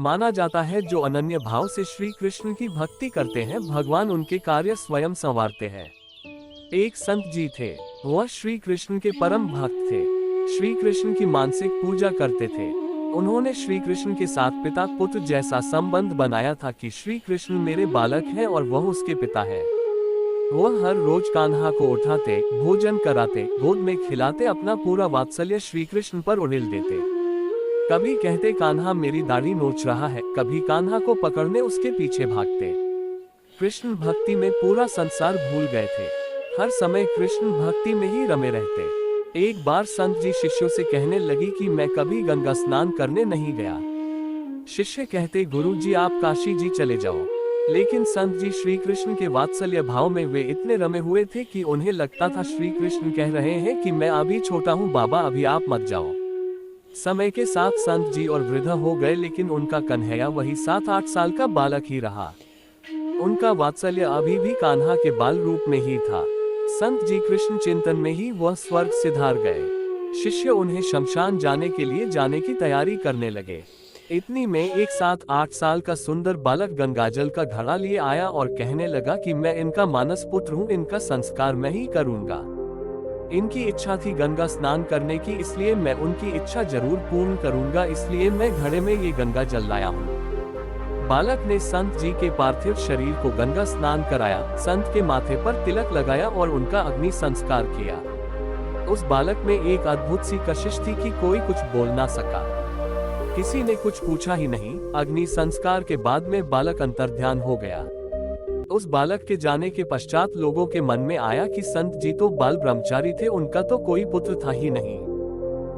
माना जाता है जो अनन्य भाव से श्री कृष्ण की भक्ति करते हैं, भगवान उनके कार्य स्वयं संवारते हैं। एक संत जी थे, वह श्री कृष्ण के परम भक्त थे। श्री कृष्ण की मानसिक पूजा करते थे। उन्होंने श्री कृष्ण के साथ पिता पुत्र जैसा संबंध बनाया था कि श्री कृष्ण मेरे बालक हैं और वह उसके पिता है। वह हर रोज कान्हा को उठाते, भोजन कराते, गोद में खिलाते, अपना पूरा वात्सल्य श्री कृष्ण पर उड़ेल देते। कभी कहते कान्हा मेरी दाढ़ी नोच रहा है, कभी कान्हा को पकड़ने उसके पीछे भागते। कृष्ण भक्ति में पूरा संसार भूल गए थे। हर समय कृष्ण भक्ति में ही रमे रहते। एक बार संत जी शिष्यों से कहने लगी कि मैं कभी गंगा स्नान करने नहीं गया। शिष्य कहते गुरु जी आप काशी जी चले जाओ। लेकिन संत जी श्री कृष्ण के वात्सल्य भाव में वे इतने रमे हुए थे कि उन्हें लगता था श्री कृष्ण कह रहे हैं कि मैं अभी छोटा हूँ बाबा, अभी आप मत जाओ। समय के साथ संत जी और वृद्ध हो गए, लेकिन उनका कन्हैया वही 7-8 साल का बालक ही रहा। उनका वात्सल्य अभी भी कान्हा के बाल रूप में ही था। संत जी कृष्ण चिंतन में ही वह स्वर्ग सिधार गए। शिष्य उन्हें शमशान जाने के लिए जाने की तैयारी करने लगे। इतनी में एक 7-8 साल का सुंदर बालक गंगाजल का घड़ा लिए आया और कहने लगा कि मैं इनका मानस पुत्र हूँ, इनका संस्कार मैं ही करूँगा। इनकी इच्छा थी गंगा स्नान करने की, इसलिए मैं उनकी इच्छा जरूर पूर्ण करूंगा, इसलिए मैं घड़े में ये गंगा जल लाया हूँ। बालक ने संत जी के पार्थिव शरीर को गंगा स्नान कराया, संत के माथे पर तिलक लगाया और उनका अग्नि संस्कार किया। उस बालक में एक अद्भुत सी कशिश थी कि कोई कुछ बोल ना सका। किसी ने कुछ पूछा ही नहीं। अग्नि संस्कार के बाद में बालक अंतर्ध्यान हो गया। उस बालक के जाने के पश्चात लोगों के मन में आया कि संत जी तो बाल ब्रह्मचारी थे, उनका तो कोई पुत्र था ही नहीं।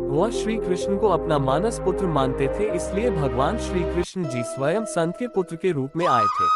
वह श्री कृष्ण को अपना मानस पुत्र मानते थे, इसलिए भगवान श्री कृष्ण जी स्वयं संत के पुत्र के रूप में आए थे।